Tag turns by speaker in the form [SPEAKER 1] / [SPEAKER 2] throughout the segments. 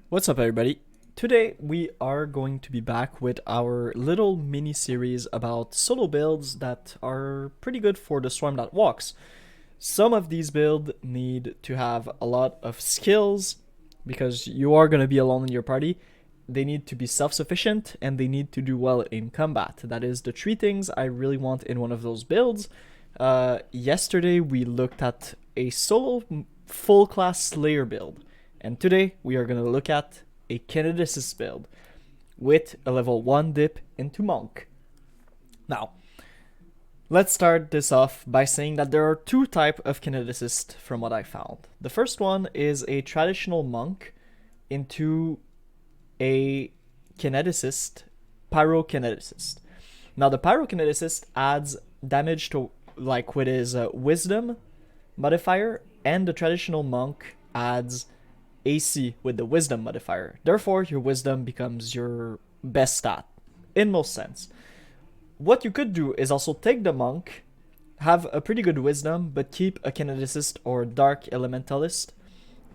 [SPEAKER 1] What's up, everybody? Today we are going to be back with our little mini series about solo builds that are pretty good for the swarm that walks. Some of these builds need to have a lot of skills because you are going to be alone in your party. They need to be self-sufficient and they need to do well in combat. That is the three things I really want in one of those builds. Yesterday we looked at a solo full class Slayer build. And today we are going to look at a Kineticist build with a level 1 dip into Monk. Now, let's start this off by saying that there are two types of Kineticist from what I found. The first one is a traditional Monk into a Kineticist, Pyrokineticist. Now the Pyrokineticist adds damage to like with his Wisdom modifier, and the traditional Monk adds AC with the Wisdom modifier. Therefore, your Wisdom becomes your best stat, in most sense. What you could do is also take the Monk, have a pretty good Wisdom, but keep a Kineticist or Dark Elementalist.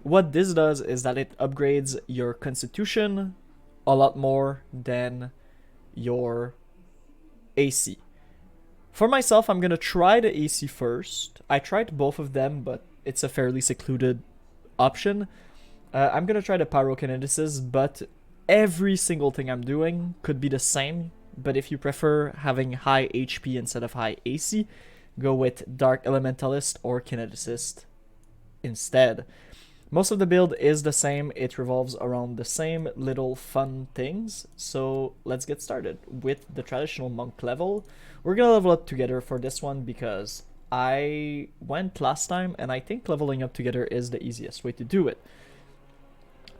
[SPEAKER 1] What this does is that it upgrades your Constitution a lot more than your AC. For myself, I'm gonna try the AC first. I tried both of them, but it's a fairly secluded option. I'm gonna try the Pyrokineticist, but every single thing I'm doing could be the same. But if you prefer having high HP instead of high AC, go with Dark Elementalist or Kineticist instead. Most of the build is the same. It revolves around the same little fun things. So let's get started with the traditional Monk level. We're gonna level up together for this one because I went last time and I think leveling up together is the easiest way to do it.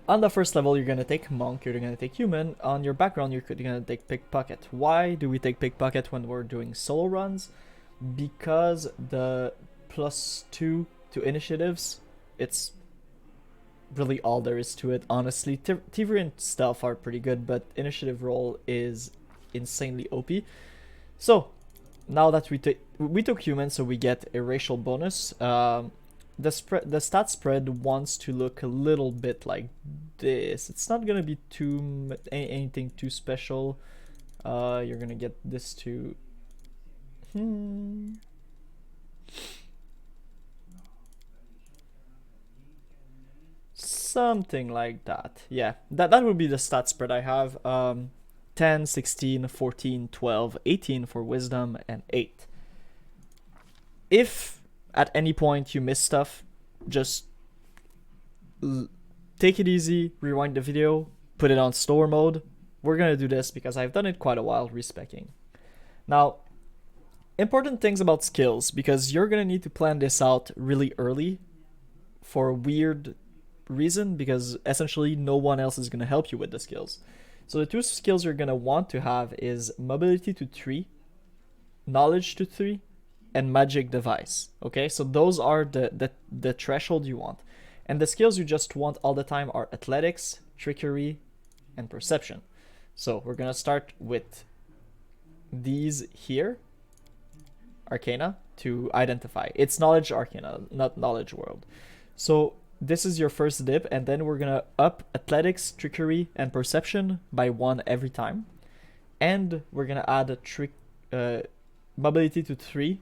[SPEAKER 1] On the first level, you're going to take Monk, you're going to take Human. On your background, you're going to take Pickpocket. Why do we take Pickpocket when we're doing solo runs? Because the +2 to initiatives, it's really all there is to it, honestly. Thievery and Stealth are pretty good, but initiative roll is insanely OP. So, now that we took Human, so we get a racial bonus. The stat spread wants to look a little bit like this. It's not gonna be anything too special. You're gonna get this to something like that. Yeah, that would be the stat spread I have. 10, 16, 14, 12, 18 for Wisdom, and 8. If at any point you miss stuff, just take it easy, rewind the video, put it on store mode. We're gonna do this because I've done it quite a while respecing. Now, important things about skills, because you're gonna need to plan this out really early for a weird reason, because essentially no one else is gonna help you with the skills. So the two skills you're gonna want to have is Mobility to 3, Knowledge to 3, and Magic Device. Okay, so those are the threshold you want. And the skills you just want all the time are Athletics, Trickery, and Perception. So we're gonna start with these here. Arcana to identify. It's Knowledge Arcana, not Knowledge World. So this is your first dip, and then we're gonna up Athletics, Trickery, and Perception by 1 every time. And we're gonna add a Mobility to 3,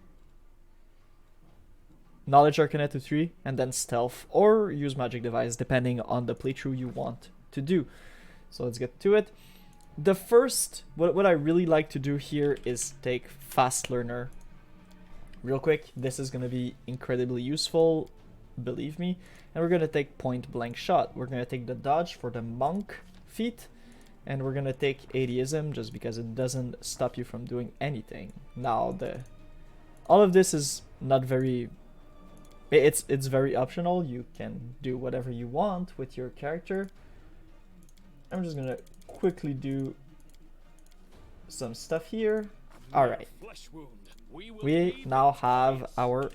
[SPEAKER 1] Knowledge Arcana to 3, and then Stealth, or use Magic Device depending on the playthrough you want to do. So let's get to it. The first, what I really like to do here is take Fast Learner real quick. This is going to be incredibly useful, believe me. And we're going to take Point Blank Shot. We're going to take the Dodge for the Monk feat, and we're going to take Atheism just because it doesn't stop you from doing anything. Now, all of this is not very... It's very optional. You can do whatever you want with your character. I'm just gonna quickly do some stuff here. Alright. We now have our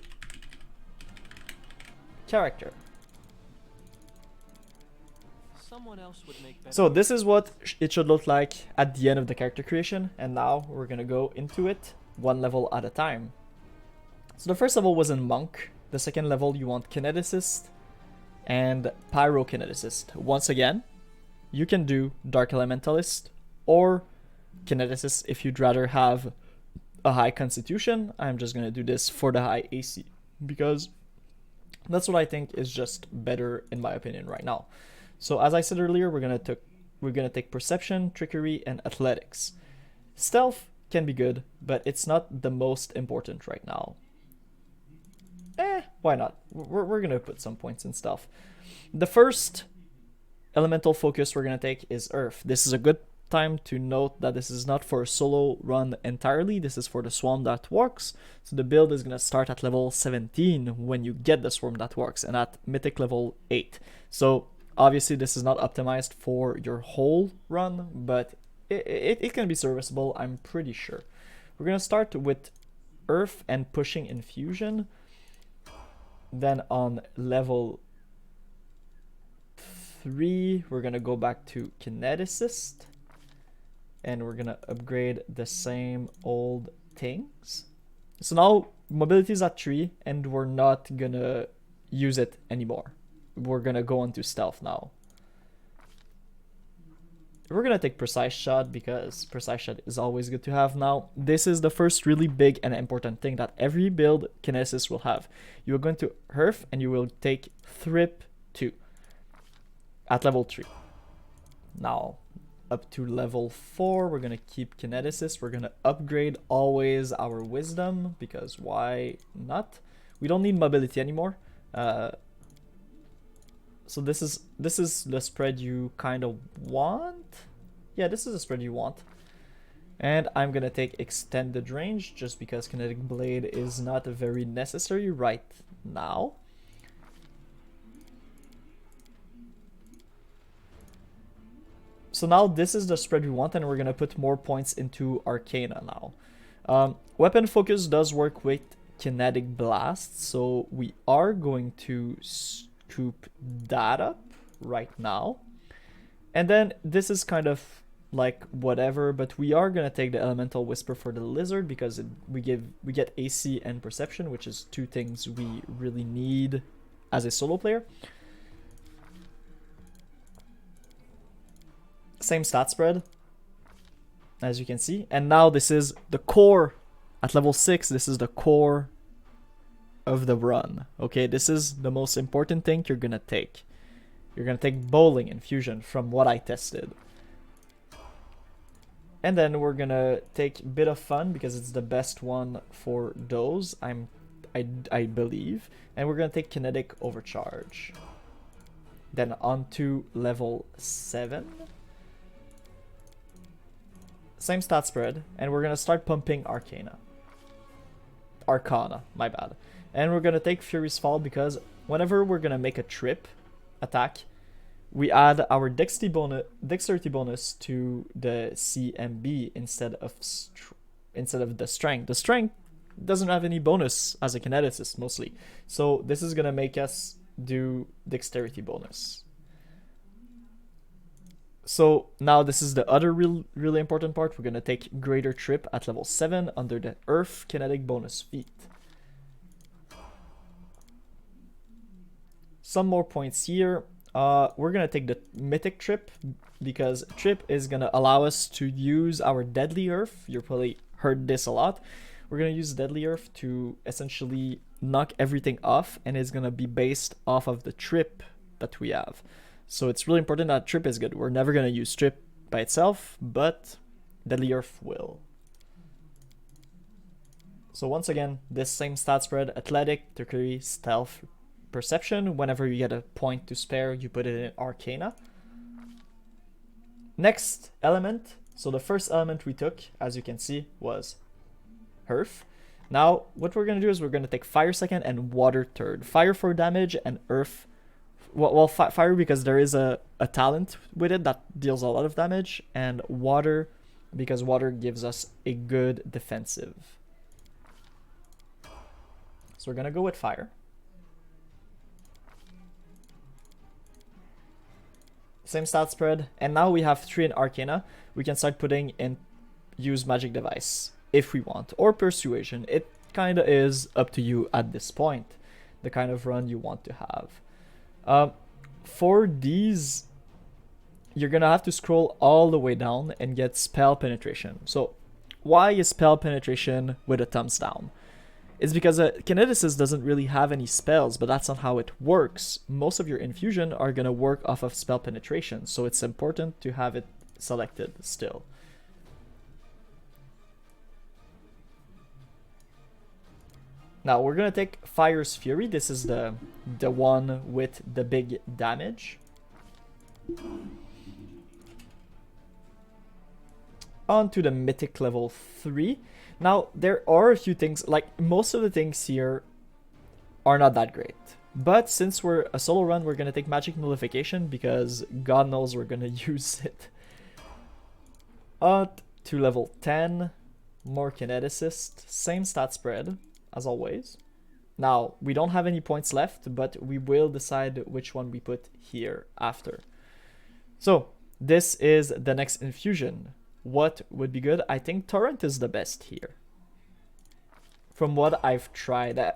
[SPEAKER 1] character. So this is what it should look like at the end of the character creation. And now we're gonna go into it one level at a time. So the first level was in Monk. The second level you want Kineticist and Pyrokineticist. Once again, you can do Dark Elementalist or Kineticist if you'd rather have a high constitution. I'm just gonna do this for the high AC because that's what I think is just better in my opinion right now. So as I said earlier, we're gonna take perception, trickery, and athletics. Stealth can be good, but it's not the most important right now. Why not? We're gonna put some points in stealth. The first elemental focus we're gonna take is Earth. This is a good time to note that this is not for a solo run entirely. This is for the swarm that works. So the build is gonna start at level 17 when you get the swarm that works, and at mythic level 8. So obviously this is not optimized for your whole run, but it can be serviceable, I'm pretty sure. We're gonna start with Earth and pushing Infusion. Then on level 3, we're gonna go back to Kineticist, and we're gonna upgrade the same old things. So now mobility is at 3, and we're not gonna use it anymore. We're gonna go on to stealth now. We're gonna take precise shot because precise shot is always good to have. Now this is the first really big and important thing that every build Kinesis will have. You are going to Earth and you will take Thrip 2 at level 3. Now up to level 4 we're gonna keep Kineticist. We're gonna upgrade always our wisdom because why not? We don't need mobility anymore. So this is the spread you kind of want. Yeah, this is the spread you want. And I'm gonna take extended range just because kinetic blade is not very necessary right now. So now this is the spread we want, and we're gonna put more points into Arcana now. Weapon focus does work with kinetic blast, so we are going to scoop that up right now. And then this is kind of like whatever, but we are gonna take the elemental whisper for the lizard because we get AC and perception, which is two things we really need as a solo player. Same stat spread as you can see, and now this is the core at level 6. This is the core of the run. Okay, this is the most important thing you're gonna take. You're gonna take bowling infusion from what I tested. And then we're gonna take bit of fun because it's the best one for those, I believe. And we're gonna take kinetic overcharge. Then on to level 7. Same stat spread, and we're gonna start pumping Arcana, my bad. And we're gonna take Fury's Fall because whenever we're gonna make a trip attack, we add our dexterity bonus to the CMB instead of the strength. The strength doesn't have any bonus as a kineticist mostly, so this is gonna make us do dexterity bonus. So now this is the other really important part. We're gonna take Greater Trip at level 7 under the Earth Kinetic bonus feat. Some more points here. We're gonna take the Mythic Trip because Trip is gonna allow us to use our Deadly Earth. You probably heard this a lot. We're gonna use Deadly Earth to essentially knock everything off, and it's gonna be based off of the trip that we have. So it's really important that Trip is good. We're never gonna use Trip by itself, but Deadly Earth will. So once again, this same stat spread: Athletic, Trickery, Stealth, Perception. Whenever you get a point to spare, you put it in Arcana. Next element. So the first element we took, as you can see, was Earth. Now what we're gonna do is we're gonna take Fire second and Water third. Fire for damage and Earth. Well, Fire because there is a talent with it that deals a lot of damage, and Water because Water gives us a good defensive. So we're gonna go with Fire. Same stat spread, and now we have 3 in Arcana. We can start putting in use Magic Device if we want, or Persuasion. It kind of is up to you at this point, the kind of run you want to have. For these you're gonna have to scroll all the way down and get spell penetration. So why is spell penetration with a thumbs down? It's because a kineticist doesn't really have any spells, but that's not how it works. Most of your infusion are gonna work off of spell penetration, so it's important to have it selected still. Now we're gonna take Fire's Fury. This is the one with the big damage. On to the Mythic level 3. Now there are a few things, like most of the things here are not that great. But since we're a solo run, we're gonna take Magic Nullification because God knows we're gonna use it. On to level 10, more Kineticist, same stat spread as always. Now, we don't have any points left, but we will decide which one we put here after. So, this is the next infusion. What would be good? I think Torrent is the best here. From what I've tried,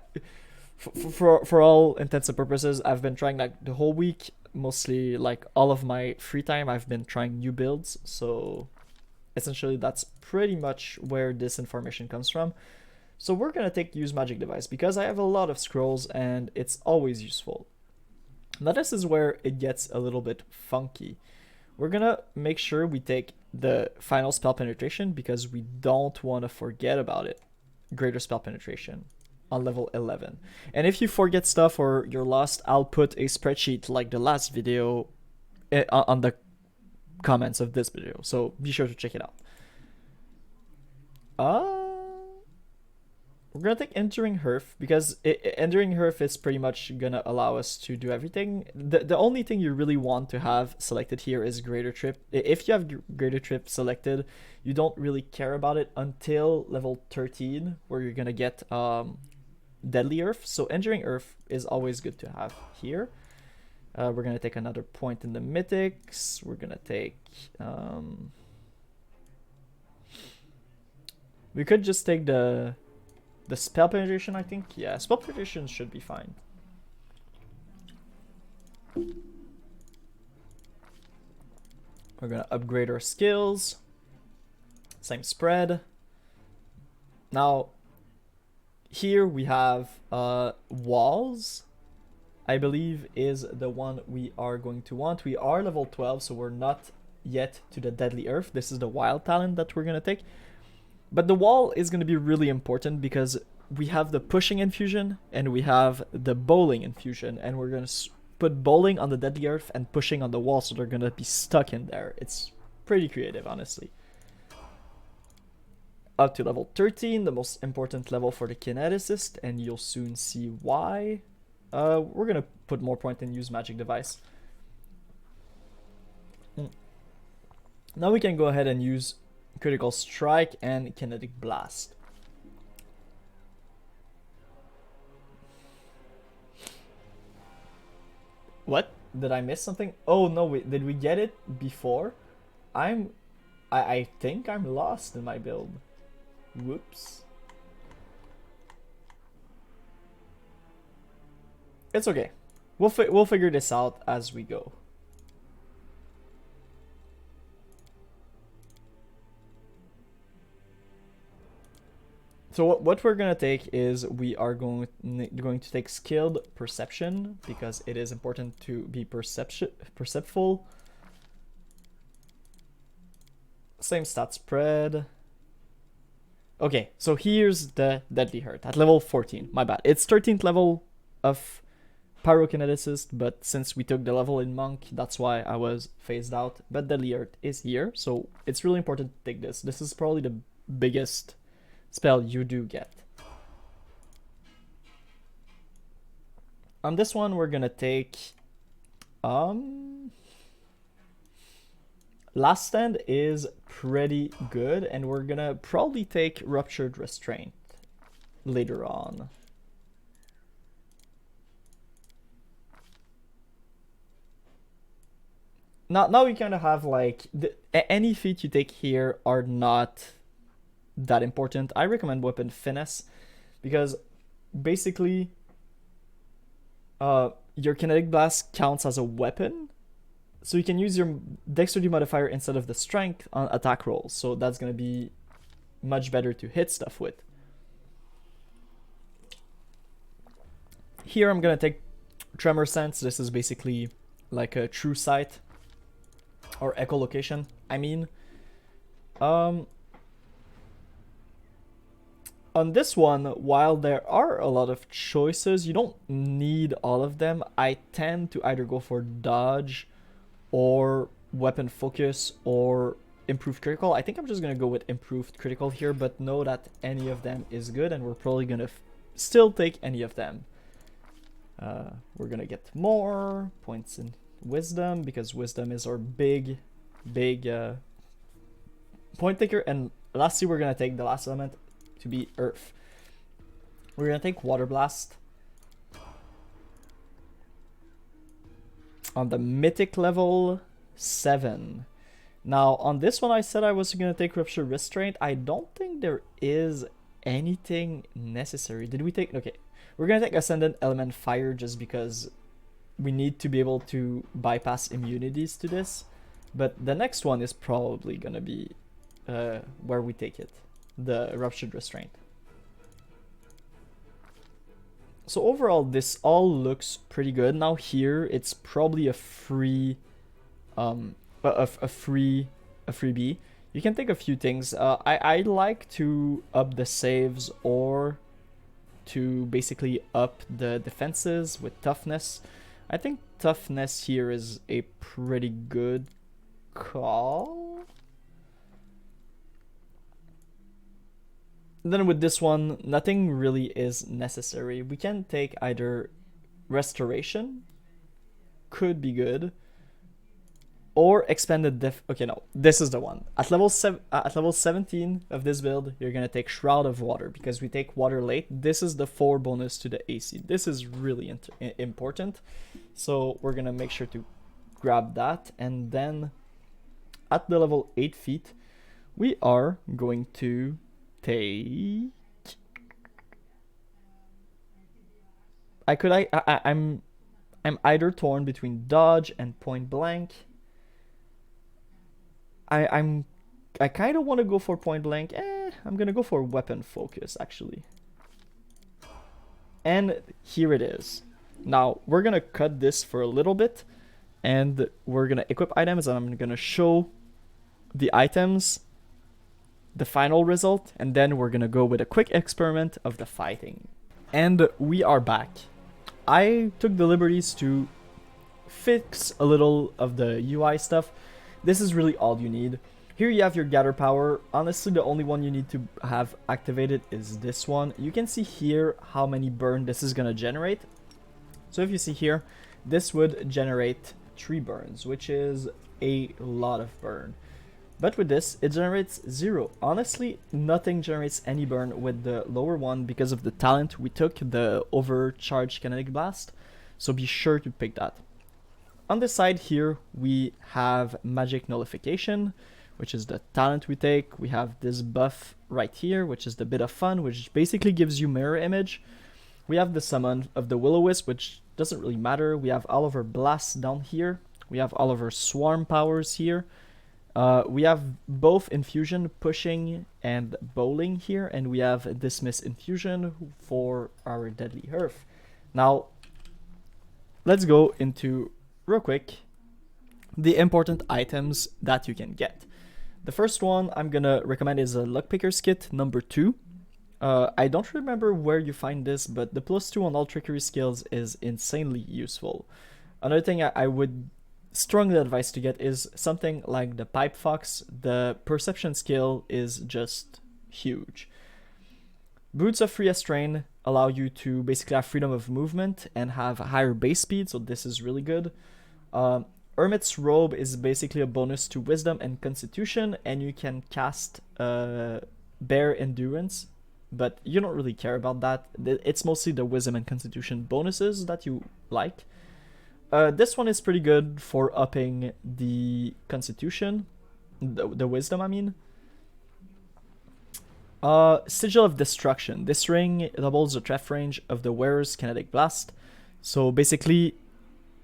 [SPEAKER 1] for all intents and purposes, I've been trying like the whole week, mostly like all of my free time, I've been trying new builds, so essentially that's pretty much where this information comes from. So we're gonna take Use Magic Device because I have a lot of scrolls and it's always useful. Now this is where it gets a little bit funky. We're gonna make sure we take the final spell penetration because we don't want to forget about it. Greater spell penetration on level 11. And if you forget stuff or you're lost, I'll put a spreadsheet like the last video on the comments of this video. So be sure to check it out. We're gonna take Entering Hearth because Entering Hearth is pretty much gonna allow us to do everything. The only thing you really want to have selected here is Greater Trip. If you have Greater Trip selected, you don't really care about it until level 13, where you're gonna get Deadly Earth. So Entering Earth is always good to have here. We're gonna take another point in the Mythics. We're gonna take... we could just take the spell penetration, I think. Yeah, spell penetration should be fine. We're gonna upgrade our skills. Same spread. Now, here we have walls. I believe is the one we are going to want. We are level 12, so we're not yet to the Deadly Earth. This is the wild talent that we're gonna take. But the wall is going to be really important because we have the pushing infusion and we have the bowling infusion, and we're going to put bowling on the Deadly Earth and pushing on the wall, so they're going to be stuck in there. It's pretty creative, honestly. Up to level 13, the most important level for the Kineticist, and you'll soon see why. We're going to put more point in Use Magic Device. Now we can go ahead and use Critical Strike and Kinetic Blast. What? Did I miss something? Oh no, wait, did we get it before? I think I'm lost in my build. Whoops. It's okay. We'll figure this out as we go. So what we're gonna take is we are going to take Skilled Perception because it is important to be perceptful. Same stat spread. Okay, so here's the Deadly Hurt at level 14. My bad. It's 13th level of Pyrokineticist, but since we took the level in Monk, that's why I was phased out. But Deadly Hurt is here, so it's really important to take this. This is probably the biggest spell you do get. On this one, we're gonna take Last Stand is pretty good, and we're gonna probably take Ruptured Restraint later on. Now we kind of have like any feat you take here are not that important. I recommend Weapon Finesse because basically your Kinetic Blast counts as a weapon, So you can use your dexterity modifier instead of the strength on attack rolls. So that's going to be much better to hit stuff with. Here I'm going to take Tremor Sense. This is basically like a true sight or echolocation, I mean. On this one, while there are a lot of choices, you don't need all of them. I tend to either go for dodge or weapon focus or improved critical. I think I'm just going to go with improved critical here, but know that any of them is good, and we're probably going to still take any of them. We're going to get more points in wisdom, because wisdom is our big point taker. And lastly, we're going to take the last element to be earth. We're going to take Water Blast. On the mythic level 7. Now on this one I said I was going to take Rupture Restraint. I don't think there is anything necessary. Did we take... Okay, we're going to take Ascendant Element Fire just because we need to be able to bypass immunities to this. But the next one is probably going to be where we take it. The Ruptured Restraint. So overall, this all looks pretty good. Now here, it's probably a free, a freebie. You can take a few things. I like to up the saves or to basically up the defenses with toughness. I think toughness here is a pretty good call. Then with this one, nothing really is necessary. We can take either Restoration, could be good, or Expanded Def... Okay, no, this is the one. At level 17 of this build, you're gonna take Shroud of Water, because we take water late. This is the 4 bonus to the AC. This is really important, so we're gonna make sure to grab that. And then at the level 8 feat, we are going to take... I'm either torn between dodge and point blank. I kind of want to go for point blank. I'm gonna go for weapon focus actually. And here it is. Now we're gonna cut this for a little bit, and we're gonna equip items, and I'm gonna show the items, the final result, and then we're gonna go with a quick experiment of the fighting. And we are back. I took the liberties to fix a little of the UI stuff. This is really all you need. Here you have your gather power. Honestly, the only one you need to have activated is this one. You can see here how many burn this is gonna generate. So if you see here, this would generate 3 burns, which is a lot of burn. But with this, it generates 0. Honestly, nothing generates any burn with the lower one because of the talent we took, the Overcharged Kinetic Blast. So be sure to pick that. On this side here, we have Magic Nullification, which is the talent we take. We have this buff right here, which is the Bit of Fun, which basically gives you Mirror Image. We have the Summon of the Will-O-Wisp, which doesn't really matter. We have all of our blasts down here. We have all of our Swarm powers here. We have both Infusion, Pushing, and Bowling here, and we have Dismiss Infusion for our Deadly Earth. Now, let's go into, real quick, the important items that you can get. The first one I'm gonna recommend is a Lockpicker's Kit number 2. I don't remember where you find this, but the +2 on all trickery skills is insanely useful. Another thing I would strongly advise to get is something like the Pipe Fox. The perception skill is just huge. Boots of Free Strain allow you to basically have freedom of movement and have a higher base speed, so this is really good. Hermit's Robe is basically a bonus to Wisdom and Constitution, and you can cast Bear Endurance, but you don't really care about that. It's mostly the Wisdom and Constitution bonuses that you like. This one is pretty good for upping the Constitution, the Wisdom I mean. Sigil of Destruction. This ring doubles the threat range of the wearer's Kinetic Blast. So basically,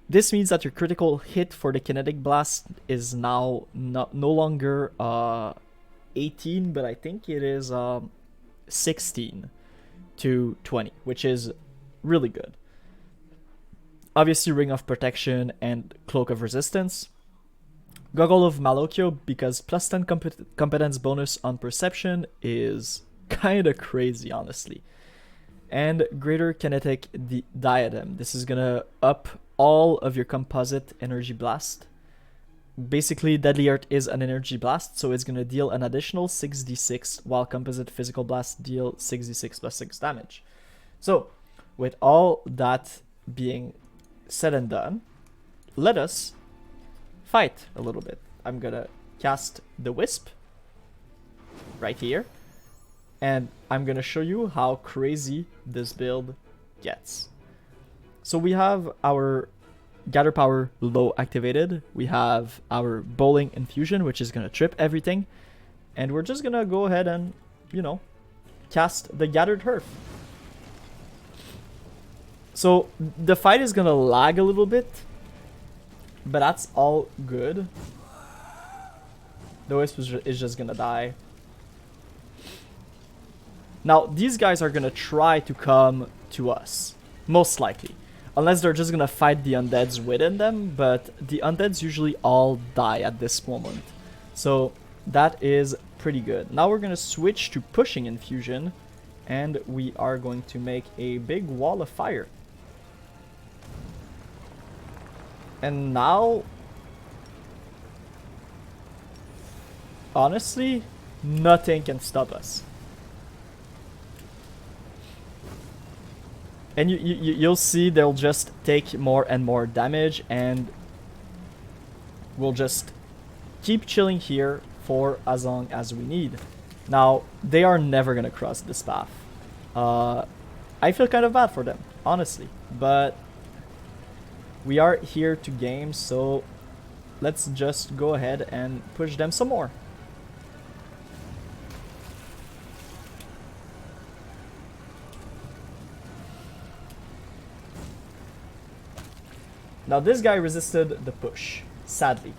[SPEAKER 1] This means that your critical hit for the kinetic blast is now no longer 18, but I think it is 16 to 20, which is really good. Obviously, Ring of Protection and Cloak of Resistance. Goggle of Malocchio, because plus 10 competence bonus on Perception is kind of crazy, honestly. And Greater Kinetic Diadem. This is gonna up all of your composite energy blast. Basically, Deadly Art is an energy blast, so it's gonna deal an additional 6d6, while composite physical blasts deal 6d6 plus 6 damage. So, with all that being said and done, let us fight a little bit. I'm gonna cast the Wisp right here, and I'm gonna show you how crazy this build gets. So we have our Gather Power low activated, we have our Bowling Infusion, which is gonna trip everything, and we're just gonna go ahead and, you know, cast the Gathered Turf. So the fight is gonna lag a little bit, but that's all good. The Wisp is just gonna die. Now, these guys are gonna try to come to us, most likely. Unless they're just gonna fight the undeads within them, but the undeads usually all die at this moment. So that is pretty good. Now we're gonna switch to Pushing Infusion, and we are going to make a big wall of fire. And now, honestly, nothing can stop us. And you'll see they'll just take more and more damage, and we'll just keep chilling here for as long as we need. Now, they are never gonna cross this path. I feel kind of bad for them, honestly, but we are here to game, so let's just go ahead and push them some more. Now this guy resisted the push, sadly.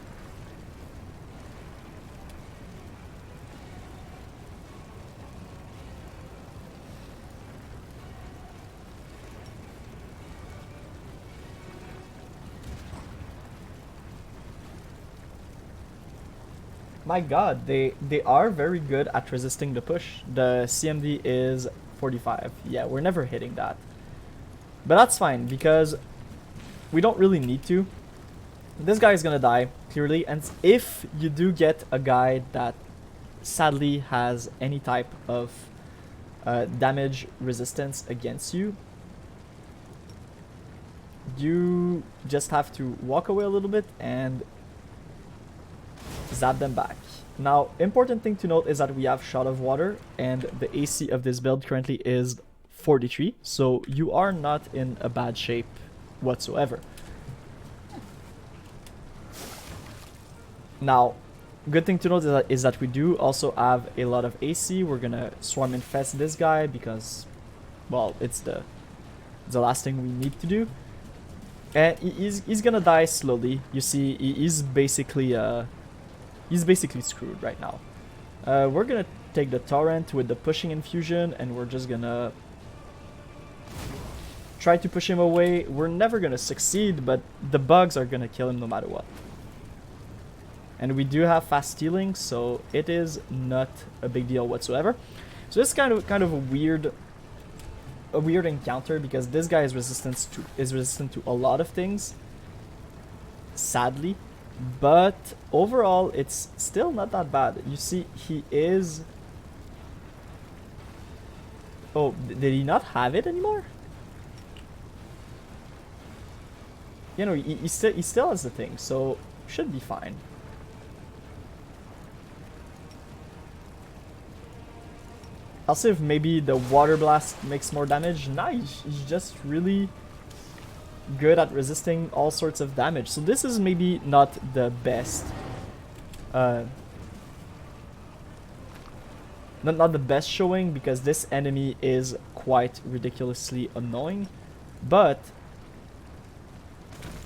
[SPEAKER 1] My god, they are very good at resisting the push. The CMD is 45. Yeah, we're never hitting that. But that's fine, because we don't really need to. This guy is gonna die, clearly, and if you do get a guy that sadly has any type of damage resistance against you, you just have to walk away a little bit and zap them back. Now, important thing to note is that we have Shot of Water, and the AC of this build currently is 43, so you are not in a bad shape whatsoever. Now, good thing to note is that we do also have a lot of AC. We're gonna Swarm Infest this guy because, well, it's the last thing we need to do. And he's gonna die slowly. You see, he's basically screwed right now. We're gonna take the Torrent with the Pushing Infusion, and we're just gonna try to push him away. We're never gonna succeed, but the bugs are gonna kill him no matter what. And we do have fast healing, so it is not a big deal whatsoever. So it's kind of a weird encounter, because this guy is resistant to a lot of things, sadly. But overall, it's still not that bad. You see, he is... Oh, did he not have it anymore? You know, he still has the thing, so should be fine. I'll see if maybe the Water Blast makes more damage. Nah, he's just really good at resisting all sorts of damage. So this is maybe not the best. Not the best showing, because this enemy is quite ridiculously annoying. But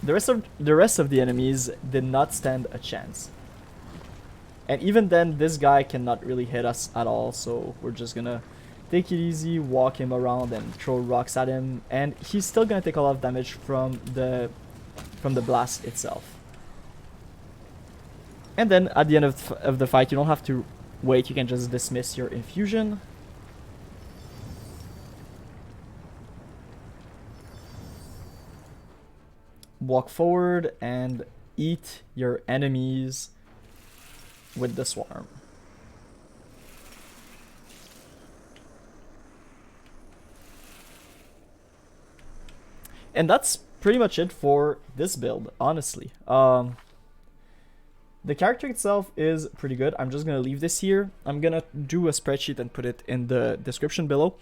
[SPEAKER 1] the rest of the enemies did not stand a chance. And even then, this guy cannot really hit us at all, so we're just gonna take it easy, walk him around, and throw rocks at him, and he's still gonna take a lot of damage from the blast itself. And then at the end of the fight, you don't have to wait, you can just dismiss your infusion. Walk forward and eat your enemies with the swarm. And that's pretty much it for this build, honestly. The character itself is pretty good. I'm just gonna leave this here. I'm gonna do a spreadsheet and put it in the description below.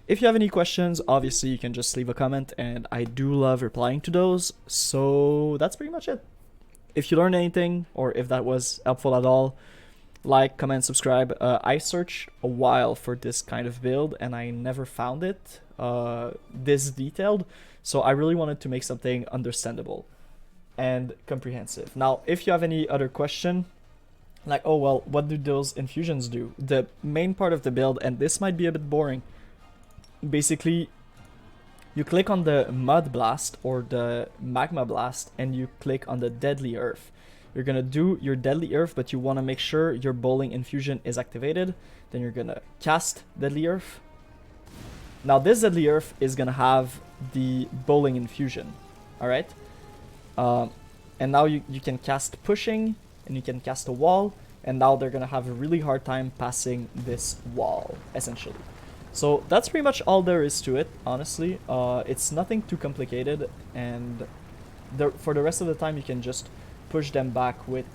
[SPEAKER 1] If you have any questions, obviously you can just leave a comment, and I do love replying to those. So that's pretty much it. If you learned anything, or if that was helpful at all, like, comment, subscribe. I searched a while for this kind of build, and I never found it this detailed. So I really wanted to make something understandable and comprehensive. Now, if you have any other question, like, oh well, what do those infusions do? The main part of the build, and this might be a bit boring, basically you click on the mud blast or the magma blast, and you click on the deadly earth. You're gonna do your deadly earth, but you want to make sure your bowling infusion is activated. Then you're gonna cast deadly earth. Now this deadly earth is gonna have the bowling infusion, all right? And now you can cast pushing, and you can cast a wall, and now they're gonna have a really hard time passing this wall, essentially. So that's pretty much all there is to it, honestly. It's nothing too complicated, and for the rest of the time you can just push them back with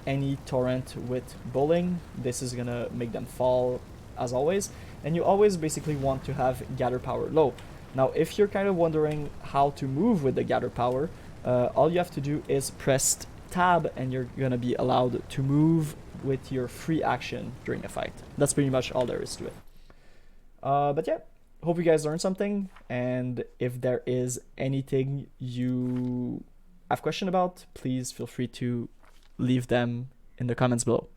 [SPEAKER 1] any torrent with bowling. This is gonna make them fall as always, and you always basically want to have gather power low. Now if you're kind of wondering how to move with the gather power, all you have to do is press tab, and you're gonna be allowed to move with your free action during a fight. That's pretty much all there is to it. But yeah, hope you guys learned something, and if there is anything you have question about, please feel free to leave them in the comments below.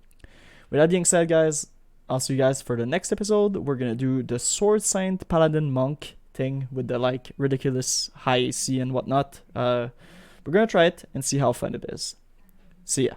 [SPEAKER 1] With that being said, guys, I'll see you guys for the next episode. We're gonna do the Sword Saint Paladin Monk thing with the like ridiculous high AC and whatnot. We're gonna try it and see how fun it is. See ya.